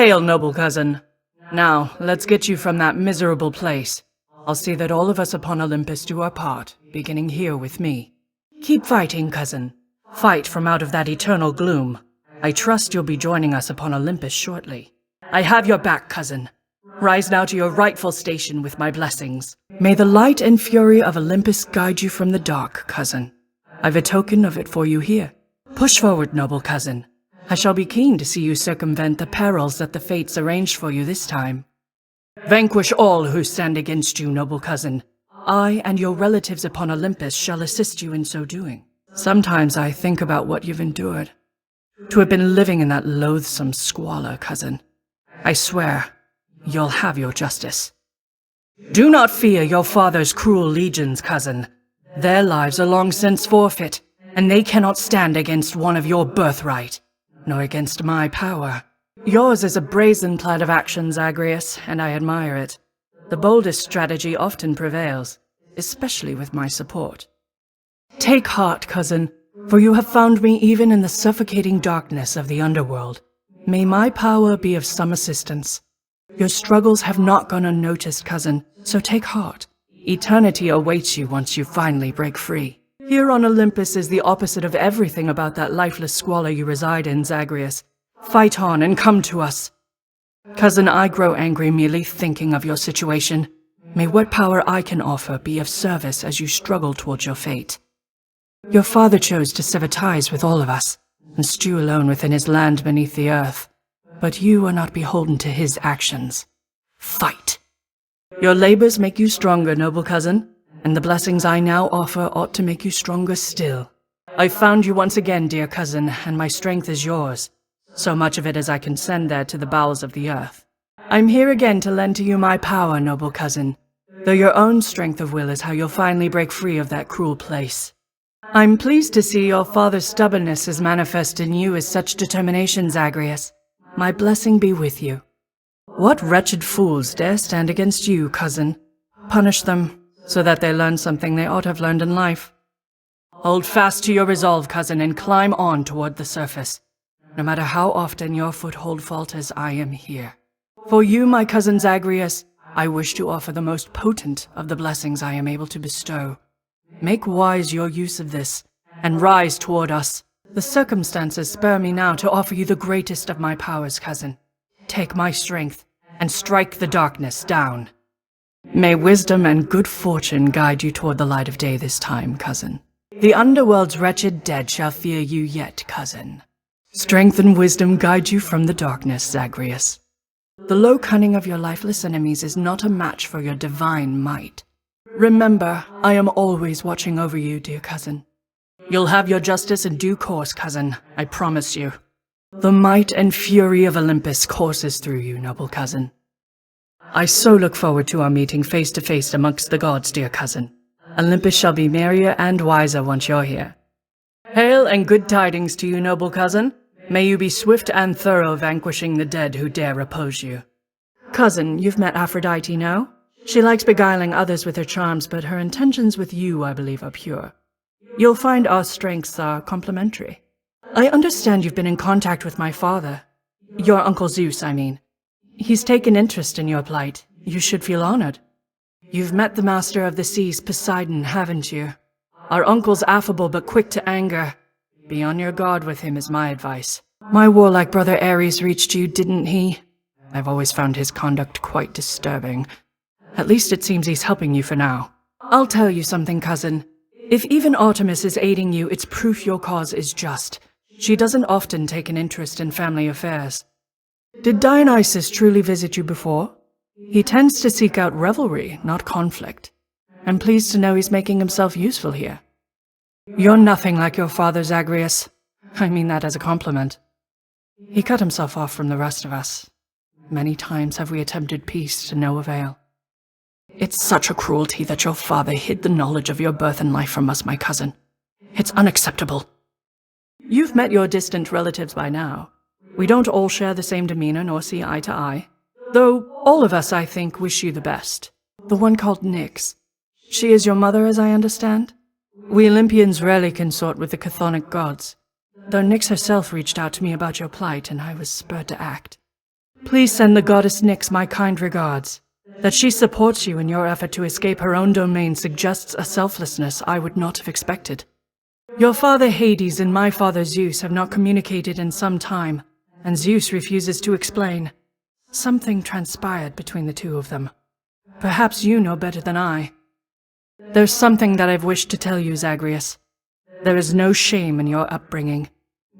Hail, noble cousin. Now, let's get you from that miserable place. I'll see that all of us upon Olympus do our part, beginning here with me. Keep fighting, cousin. Fight from out of that eternal gloom. I trust you'll be joining us upon Olympus shortly. I have your back, cousin. Rise now to your rightful station with my blessings. May the light and fury of Olympus guide you from the dark, cousin. I've a token of it for you here. Push forward, noble cousin. I shall be keen to see you circumvent the perils that the fates arranged for you this time. Vanquish all who stand against you, noble cousin. I and your relatives upon Olympus shall assist you in so doing. Sometimes I think about what you've endured. To have been living in that loathsome squalor, cousin. I swear, you'll have your justice. Do not fear your father's cruel legions, cousin. Their lives are long since forfeit, and they cannot stand against one of your birthright, nor against my power. Yours is a brazen plan of action, Zagreus, and I admire it. The boldest strategy often prevails, especially with my support. Take heart, cousin, for you have found me even in the suffocating darkness of the underworld. May my power be of some assistance. Your struggles have not gone unnoticed, cousin, so take heart. Eternity awaits you once you finally break free. Here on Olympus is the opposite of everything about that lifeless squalor you reside in, Zagreus. Fight on and come to us. Cousin, I grow angry merely thinking of your situation. May what power I can offer be of service as you struggle towards your fate. Your father chose to sever ties with all of us, and stew alone within his land beneath the earth. But you are not beholden to his actions. Fight! Your labors make you stronger, noble cousin, and the blessings I now offer ought to make you stronger still. I found you once again, dear cousin, and my strength is yours, so much of it as I can send there to the bowels of the earth. I'm here again to lend to you my power, noble cousin, though your own strength of will is how you'll finally break free of that cruel place. I'm pleased to see your father's stubbornness is manifest in you as such determination, Zagreus. My blessing be with you. What wretched fools dare stand against you, cousin? Punish them, so that they learn something they ought to have learned in life. Hold fast to your resolve, cousin, and climb on toward the surface. No matter how often your foothold falters, I am here. For you, my cousin Zagreus, I wish to offer the most potent of the blessings I am able to bestow. Make wise your use of this, and rise toward us. The circumstances spur me now to offer you the greatest of my powers, cousin. Take my strength, and strike the darkness down. May wisdom and good fortune guide you toward the light of day this time, cousin. The underworld's wretched dead shall fear you yet, cousin. Strength and wisdom guide you from the darkness, Zagreus. The low cunning of your lifeless enemies is not a match for your divine might. Remember, I am always watching over you, dear cousin. You'll have your justice in due course, cousin, I promise you. The might and fury of Olympus courses through you, noble cousin. I so look forward to our meeting face to face amongst the gods, dear cousin. Olympus shall be merrier and wiser once you're here. Hail and good tidings to you, noble cousin. May you be swift and thorough vanquishing the dead who dare oppose you. Cousin, you've met Aphrodite now? She likes beguiling others with her charms, but her intentions with you, I believe, are pure. You'll find our strengths are complementary. I understand you've been in contact with my father. Your Uncle Zeus, I mean. He's taken interest in your plight. You should feel honored. You've met the master of the seas, Poseidon, haven't you? Our uncle's affable but quick to anger. Be on your guard with him is my advice. My warlike brother Ares reached you, didn't he? I've always found his conduct quite disturbing. At least it seems he's helping you for now. I'll tell you something, cousin. If even Artemis is aiding you, it's proof your cause is just. She doesn't often take an interest in family affairs. Did Dionysus truly visit you before? He tends to seek out revelry, not conflict. I'm pleased to know he's making himself useful here. You're nothing like your father, Zagreus. I mean that as a compliment. He cut himself off from the rest of us. Many times have we attempted peace to no avail. It's such a cruelty that your father hid the knowledge of your birth and life from us, my cousin. It's unacceptable. You've met your distant relatives by now. We don't all share the same demeanor nor see eye to eye. Though all of us, I think, wish you the best. The one called Nyx. She is your mother, as I understand? We Olympians rarely consort with the chthonic gods, though Nyx herself reached out to me about your plight and I was spurred to act. Please send the goddess Nyx my kind regards. That she supports you in your effort to escape her own domain suggests a selflessness I would not have expected. Your father Hades and my father Zeus have not communicated in some time, and Zeus refuses to explain. Something transpired between the two of them. Perhaps you know better than I. There's something that I've wished to tell you, Zagreus. There is no shame in your upbringing.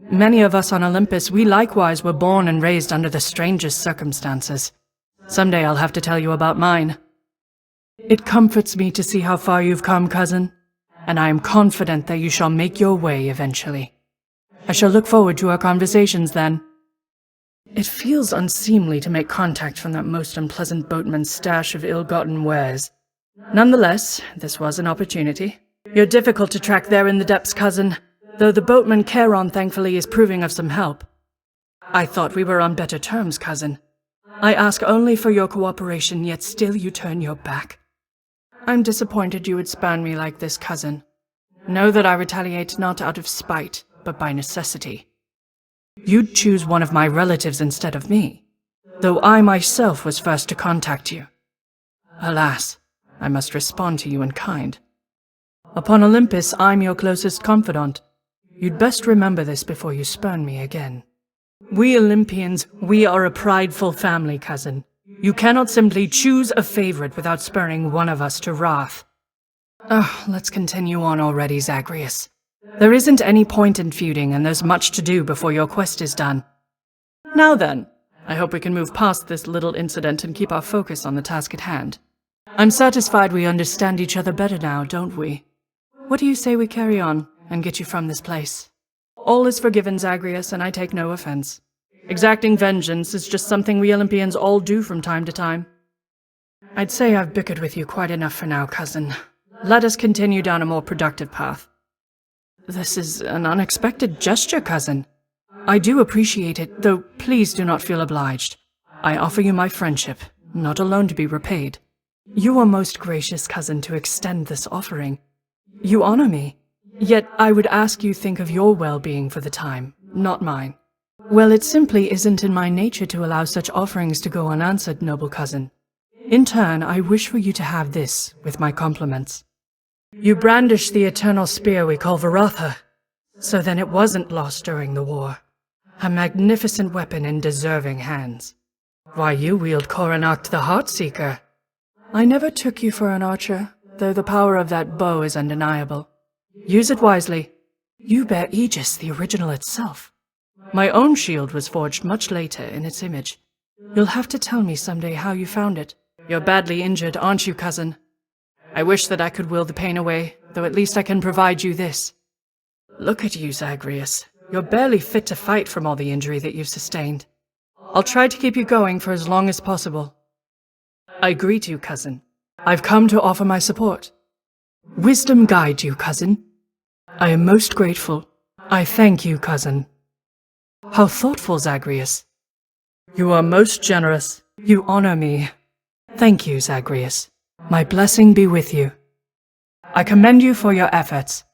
Many of us on Olympus, we likewise were born and raised under the strangest circumstances. Someday I'll have to tell you about mine. It comforts me to see how far you've come, cousin, and I am confident that you shall make your way eventually. I shall look forward to our conversations then. It feels unseemly to make contact from that most unpleasant boatman's stash of ill-gotten wares. Nonetheless, this was an opportunity. You're difficult to track there in the depths, cousin, though the boatman Charon thankfully is proving of some help. I thought we were on better terms, cousin. I ask only for your cooperation, yet still you turn your back. I'm disappointed you would spurn me like this, cousin. Know that I retaliate not out of spite, but by necessity. You'd choose one of my relatives instead of me, though I myself was first to contact you. Alas, I must respond to you in kind. Upon Olympus, I'm your closest confidant. You'd best remember this before you spurn me again. We Olympians, we are a prideful family, cousin. You cannot simply choose a favorite without spurring one of us to wrath. Let's continue on already, Zagreus. There isn't any point in feuding, and there's much to do before your quest is done. Now then, I hope we can move past this little incident and keep our focus on the task at hand. I'm satisfied we understand each other better now, don't we? What do you say we carry on, and get you from this place? All is forgiven, Zagreus, and I take no offense. Exacting vengeance is just something we Olympians all do from time to time. I'd say I've bickered with you quite enough for now, cousin. Let us continue down a more productive path. This is an unexpected gesture, cousin. I do appreciate it, though please do not feel obliged. I offer you my friendship, not alone to be repaid. You are most gracious, cousin, to extend this offering. You honor me. Yet I would ask you think of your well-being for the time, not mine. Well, it simply isn't in my nature to allow such offerings to go unanswered, noble cousin. In turn, I wish for you to have this, with my compliments. You brandish the eternal spear we call Varatha. So then it wasn't lost during the war. A magnificent weapon in deserving hands. Why, you wield Coronacht the Heartseeker. I never took you for an archer, though the power of that bow is undeniable. Use it wisely. You bear Aegis, the original itself. My own shield was forged much later in its image. You'll have to tell me someday how you found it. You're badly injured, aren't you, cousin? I wish that I could will the pain away, though at least I can provide you this. Look at you, Zagreus. You're barely fit to fight from all the injury that you've sustained. I'll try to keep you going for as long as possible. I greet you, cousin. I've come to offer my support. Wisdom guide you, cousin. I am most grateful. I thank you, cousin. How thoughtful, Zagreus. You are most generous. You honor me. Thank you, Zagreus. My blessing be with you. I commend you for your efforts.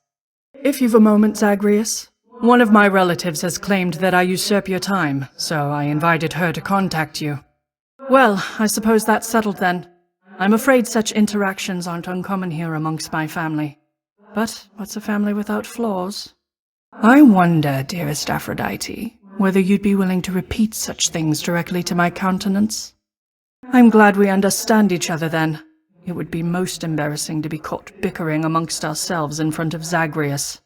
If you've a moment, Zagreus, one of my relatives has claimed that I usurp your time, so I invited her to contact you. Well, I suppose that's settled then. I'm afraid such interactions aren't uncommon here amongst my family. But what's a family without flaws? I wonder, dearest Aphrodite, whether you'd be willing to repeat such things directly to my countenance. I'm glad we understand each other then. It would be most embarrassing to be caught bickering amongst ourselves in front of Zagreus.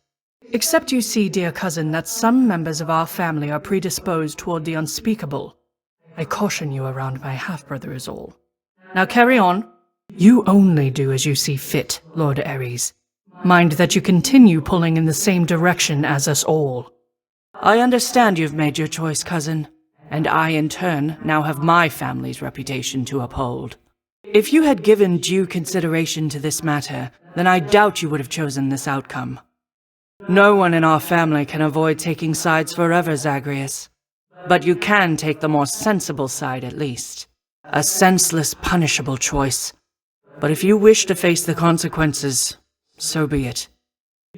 Except you see, dear cousin, that some members of our family are predisposed toward the unspeakable. I caution you around my half-brother is all. Now carry on. You only do as you see fit, Lord Ares. Mind that you continue pulling in the same direction as us all. I understand you've made your choice, cousin, and I, in turn, now have my family's reputation to uphold. If you had given due consideration to this matter, then I doubt you would have chosen this outcome. No one in our family can avoid taking sides forever, Zagreus. But you can take the more sensible side at least. A senseless, punishable choice. But if you wish to face the consequences, so be it.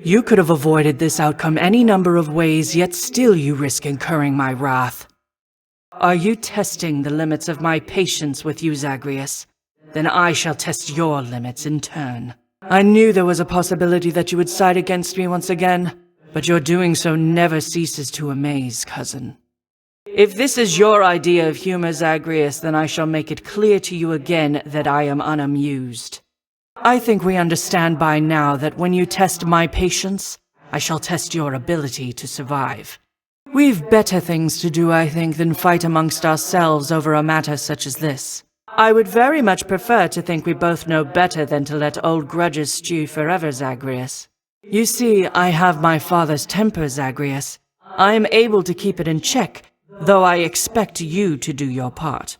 You could have avoided this outcome any number of ways, yet still you risk incurring my wrath. Are you testing the limits of my patience with you, Zagreus? Then I shall test your limits in turn. I knew there was a possibility that you would side against me once again, but your doing so never ceases to amaze, cousin. If this is your idea of humor, Zagreus, then I shall make it clear to you again that I am unamused. I think we understand by now that when you test my patience, I shall test your ability to survive. We've better things to do, I think, than fight amongst ourselves over a matter such as this. I would very much prefer to think we both know better than to let old grudges stew forever, Zagreus. You see, I have my father's temper, Zagreus. I am able to keep it in check, though I expect you to do your part.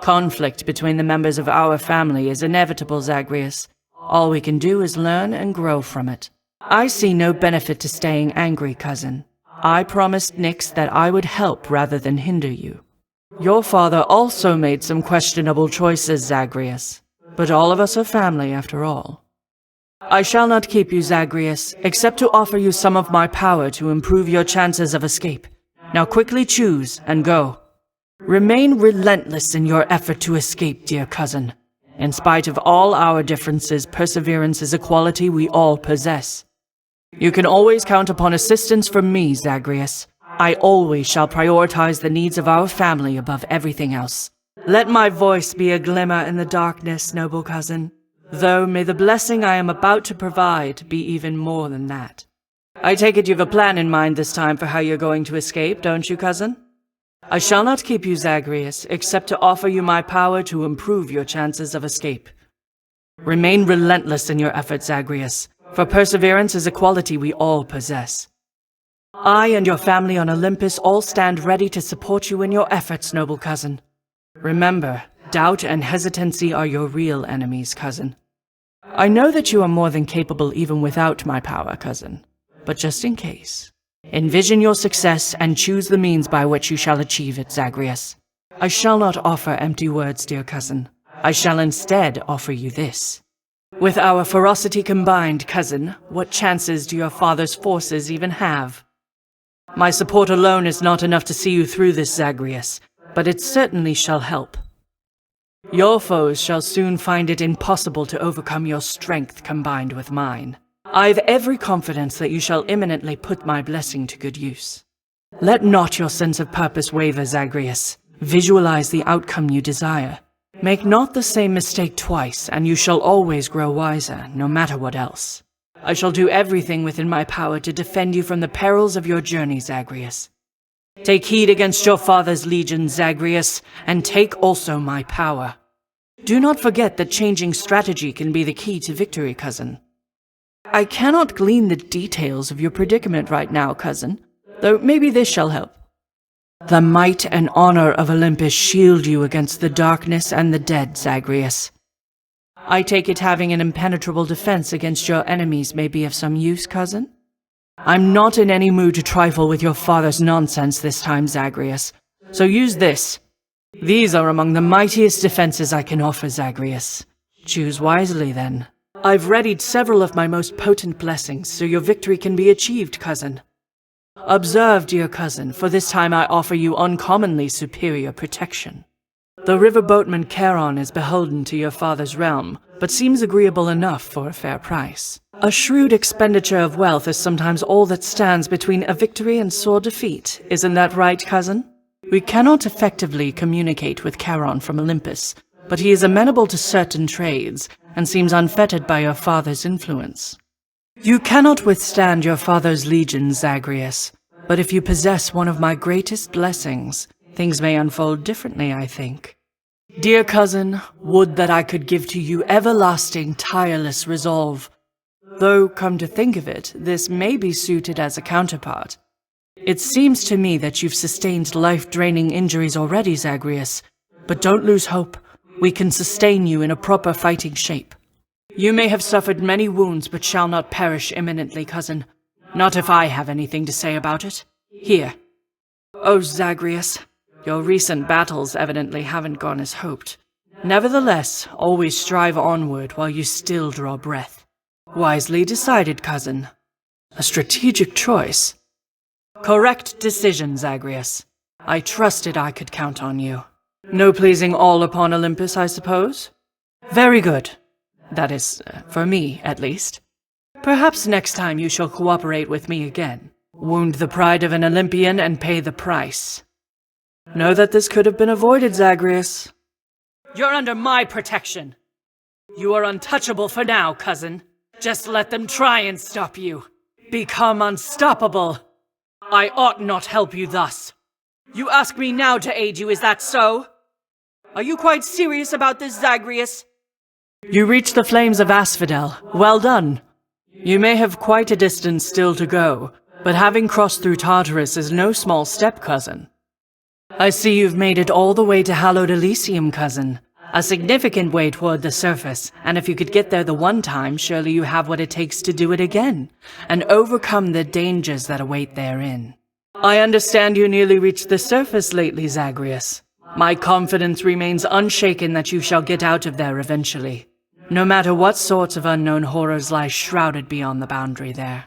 Conflict between the members of our family is inevitable, Zagreus. All we can do is learn and grow from it. I see no benefit to staying angry, cousin. I promised Nyx that I would help rather than hinder you. Your father also made some questionable choices, Zagreus, but all of us are family after all. I shall not keep you, Zagreus, except to offer you some of my power to improve your chances of escape. Now quickly choose and go. Remain relentless in your effort to escape, dear cousin. In spite of all our differences, perseverance is a quality we all possess. You can always count upon assistance from me, Zagreus. I always shall prioritize the needs of our family above everything else. Let my voice be a glimmer in the darkness, noble cousin, though may the blessing I am about to provide be even more than that. I take it you've a plan in mind this time for how you're going to escape, don't you, cousin? I shall not keep you, Zagreus, except to offer you my power to improve your chances of escape. Remain relentless in your efforts, Zagreus, for perseverance is a quality we all possess. I and your family on Olympus all stand ready to support you in your efforts, noble cousin. Remember, doubt and hesitancy are your real enemies, cousin. I know that you are more than capable even without my power, cousin, but just in case, envision your success and choose the means by which you shall achieve it, Zagreus. I shall not offer empty words, dear cousin. I shall instead offer you this. With our ferocity combined, cousin, what chances do your father's forces even have? My support alone is not enough to see you through this, Zagreus, but it certainly shall help. Your foes shall soon find it impossible to overcome your strength combined with mine. I've every confidence that you shall imminently put my blessing to good use. Let not your sense of purpose waver, Zagreus. Visualize the outcome you desire. Make not the same mistake twice, and you shall always grow wiser, no matter what else. I shall do everything within my power to defend you from the perils of your journey, Zagreus. Take heed against your father's legions, Zagreus, and take also my power. Do not forget that changing strategy can be the key to victory, cousin. I cannot glean the details of your predicament right now, cousin, though maybe this shall help. The might and honor of Olympus shield you against the darkness and the dead, Zagreus. I take it having an impenetrable defense against your enemies may be of some use, cousin? I'm not in any mood to trifle with your father's nonsense this time, Zagreus, so use this. These are among the mightiest defenses I can offer, Zagreus. Choose wisely, then. I've readied several of my most potent blessings, so your victory can be achieved, cousin. Observe, dear cousin, for this time I offer you uncommonly superior protection. The riverboatman Charon is beholden to your father's realm, but seems agreeable enough for a fair price. A shrewd expenditure of wealth is sometimes all that stands between a victory and sore defeat. Isn't that right, cousin? We cannot effectively communicate with Charon from Olympus, but he is amenable to certain trades, and seems unfettered by your father's influence. You cannot withstand your father's legions, Zagreus, but if you possess one of my greatest blessings, things may unfold differently, I think. Dear cousin, would that I could give to you everlasting, tireless resolve. Though, come to think of it, this may be suited as a counterpart. It seems to me that you've sustained life-draining injuries already, Zagreus, but don't lose hope. We can sustain you in a proper fighting shape. You may have suffered many wounds, but shall not perish imminently, cousin. Not if I have anything to say about it. Here. Oh, Zagreus, your recent battles evidently haven't gone as hoped. Nevertheless, always strive onward while you still draw breath. Wisely decided, cousin. A strategic choice. Correct decision, Zagreus. I trusted I could count on you. No pleasing all upon Olympus, I suppose? Very good. That is, for me, at least. Perhaps next time you shall cooperate with me again. Wound the pride of an Olympian and pay the price. Know that this could have been avoided, Zagreus. You're under my protection. You are untouchable for now, cousin. Just let them try and stop you. Become unstoppable. I ought not help you thus. You ask me now to aid you, is that so? Are you quite serious about this, Zagreus? You reached the flames of Asphodel. Well done. You may have quite a distance still to go, but having crossed through Tartarus is no small step, cousin. I see you've made it all the way to hallowed Elysium, cousin. A significant way toward the surface, and if you could get there the one time, surely you have what it takes to do it again, and overcome the dangers that await therein. I understand you nearly reached the surface lately, Zagreus. My confidence remains unshaken that you shall get out of there eventually, no matter what sorts of unknown horrors lie shrouded beyond the boundary there.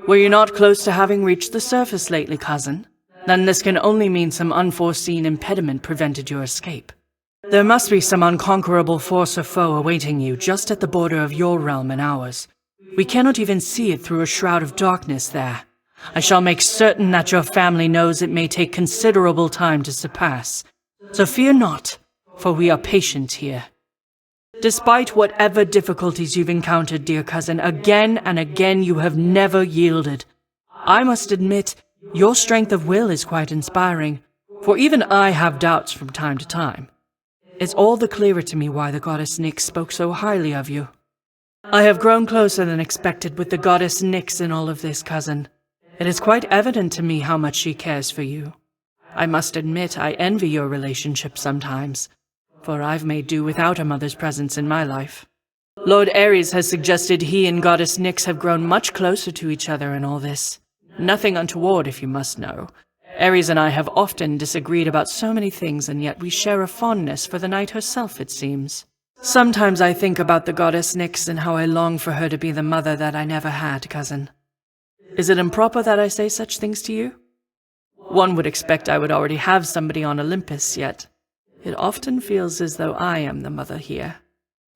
Were you not close to having reached the surface lately, cousin? Then this can only mean some unforeseen impediment prevented your escape. There must be some unconquerable force or foe awaiting you just at the border of your realm and ours. We cannot even see it through a shroud of darkness there. I shall make certain that your family knows it may take considerable time to surpass. So fear not, for we are patient here. Despite whatever difficulties you've encountered, dear cousin, again and again you have never yielded. I must admit, your strength of will is quite inspiring, for even I have doubts from time to time. It's all the clearer to me why the goddess Nyx spoke so highly of you. I have grown closer than expected with the goddess Nyx in all of this, cousin. It is quite evident to me how much she cares for you. I must admit I envy your relationship sometimes, for I've made do without a mother's presence in my life. Lord Ares has suggested he and goddess Nyx have grown much closer to each other in all this. Nothing untoward, if you must know. Ares and I have often disagreed about so many things, and yet we share a fondness for the night herself, it seems. Sometimes I think about the goddess Nyx and how I long for her to be the mother that I never had, cousin. Is it improper that I say such things to you? One would expect I would already have somebody on Olympus, yet it often feels as though I am the mother here.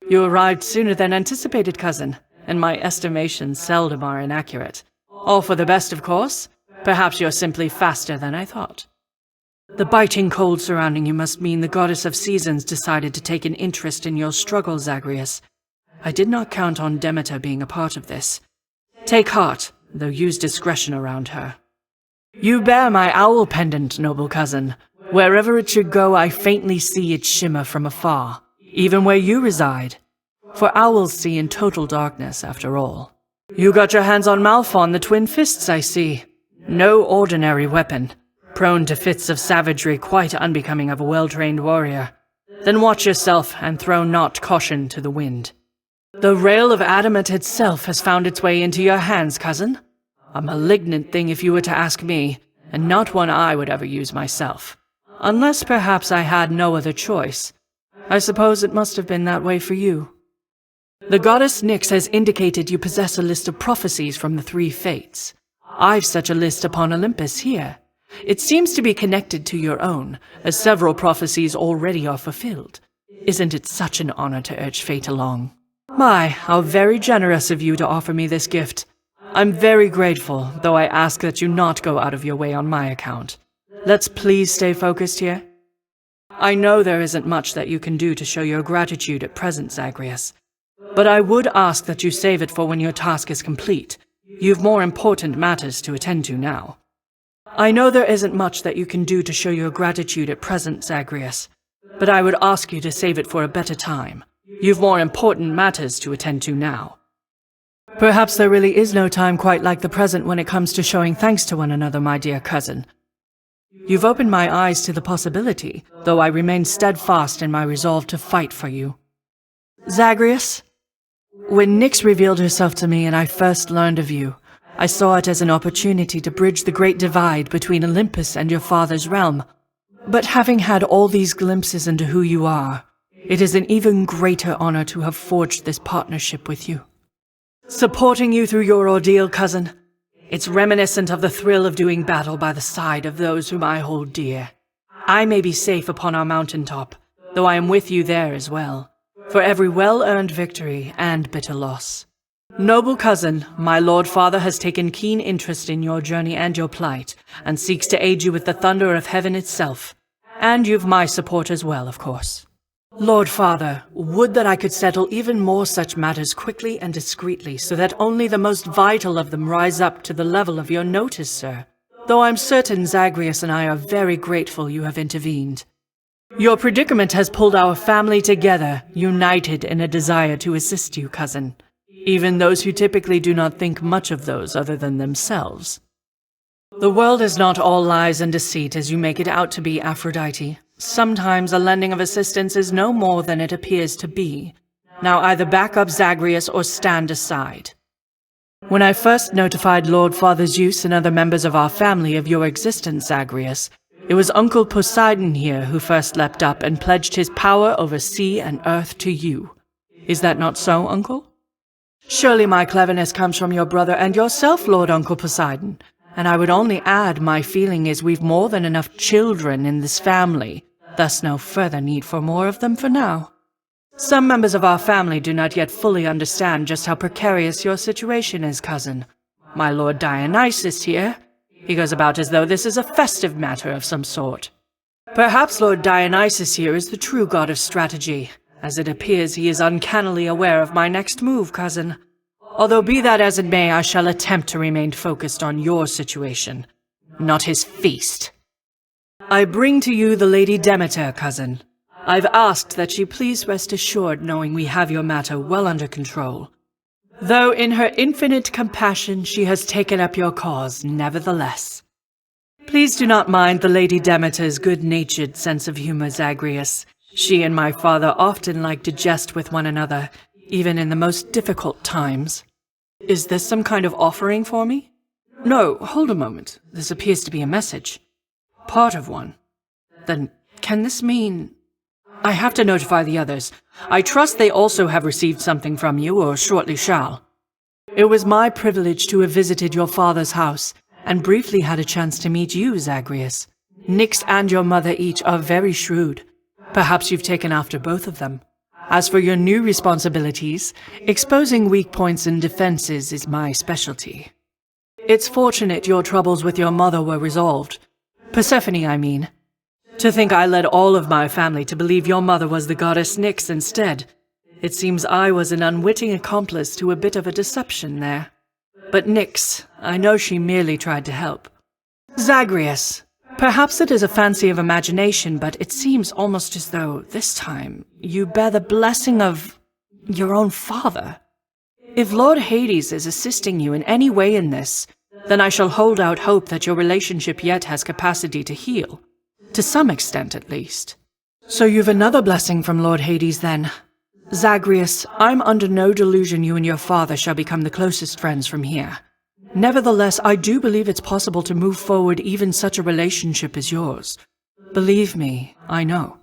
You arrived sooner than anticipated, cousin, and my estimations seldom are inaccurate. All for the best, of course. Perhaps you're simply faster than I thought. The biting cold surrounding you must mean the goddess of seasons decided to take an interest in your struggle, Zagreus. I did not count on Demeter being a part of this. Take heart, though use discretion around her. You bear my owl pendant, noble cousin. Wherever it should go, I faintly see it shimmer from afar, even where you reside. For owls see in total darkness, after all. You got your hands on Malphon, the twin fists, I see. No ordinary weapon, prone to fits of savagery quite unbecoming of a well-trained warrior. Then watch yourself and throw not caution to the wind. The rail of adamant itself has found its way into your hands, cousin. A malignant thing if you were to ask me, and not one I would ever use myself. Unless perhaps I had no other choice. I suppose it must have been that way for you. The goddess Nyx has indicated you possess a list of prophecies from the three fates. I've such a list upon Olympus here. It seems to be connected to your own, as several prophecies already are fulfilled. Isn't it such an honor to urge fate along? My, how very generous of you to offer me this gift. I'm very grateful, though I ask that you not go out of your way on my account. Let's please stay focused here. I know there isn't much that you can do to show your gratitude at present, Zagreus, but I would ask that you save it for when your task is complete. You've more important matters to attend to now. I know there isn't much that you can do to show your gratitude at present, Zagreus, but I would ask you to save it for a better time. You've more important matters to attend to now. Perhaps there really is no time quite like the present when it comes to showing thanks to one another, my dear cousin. You've opened my eyes to the possibility, though I remain steadfast in my resolve to fight for you. Zagreus, when Nyx revealed herself to me and I first learned of you, I saw it as an opportunity to bridge the great divide between Olympus and your father's realm. But having had all these glimpses into who you are, it is an even greater honor to have forged this partnership with you. Supporting you through your ordeal, cousin, It's reminiscent of the thrill of doing battle by the side of those whom I hold dear. I may be safe upon our mountaintop, though I am with you there as well, for every well-earned victory and bitter loss. Noble cousin, my Lord Father has taken keen interest in your journey and your plight, and seeks to aid you with the thunder of heaven itself. And you've my support as well, of course. Lord Father, would that I could settle even more such matters quickly and discreetly, so that only the most vital of them rise up to the level of your notice, sir. Though I'm certain Zagreus and I are very grateful you have intervened. Your predicament has pulled our family together, united in a desire to assist you, cousin. Even those who typically do not think much of those other than themselves. The world is not all lies and deceit as you make it out to be, Aphrodite. Sometimes a lending of assistance is no more than it appears to be. Now either back up Zagreus or stand aside. When I first notified Lord Father Zeus and other members of our family of your existence, Zagreus, it was Uncle Poseidon here who first leapt up and pledged his power over sea and earth to you. Is that not so, Uncle? Surely my cleverness comes from your brother and yourself, Lord Uncle Poseidon. And I would only add my feeling is we've more than enough children in this family, thus no further need for more of them for now. Some members of our family do not yet fully understand just how precarious your situation is, cousin. My Lord Dionysus here, he goes about as though this is a festive matter of some sort. Perhaps Lord Dionysus here is the true god of strategy, as it appears he is uncannily aware of my next move, cousin. Although be that as it may, I shall attempt to remain focused on your situation, not his feast. I bring to you the Lady Demeter, cousin. I've asked that she please rest assured knowing we have your matter well under control. Though in her infinite compassion she has taken up your cause, nevertheless. Please do not mind the Lady Demeter's good-natured sense of humor, Zagreus. She and my father often like to jest with one another, even in the most difficult times. Is this some kind of offering for me? No, hold a moment. This appears to be a message. Part of one. Then, can this mean... I have to notify the others. I trust they also have received something from you, or shortly shall. It was my privilege to have visited your father's house, and briefly had a chance to meet you, Zagreus. Nyx and your mother each are very shrewd. Perhaps you've taken after both of them. As for your new responsibilities, exposing weak points and defenses is my specialty. It's fortunate your troubles with your mother were resolved. Persephone, I mean. To think I led all of my family to believe your mother was the goddess Nyx instead. It seems I was an unwitting accomplice to a bit of a deception there. But Nyx, I know she merely tried to help. Zagreus, perhaps it is a fancy of imagination, but it seems almost as though, this time, you bear the blessing of your own father. If Lord Hades is assisting you in any way in this, then I shall hold out hope that your relationship yet has capacity to heal. To some extent, at least. So you've another blessing from Lord Hades, then. Zagreus, I'm under no delusion you and your father shall become the closest friends from here. Nevertheless, I do believe it's possible to move forward even such a relationship as yours. Believe me, I know.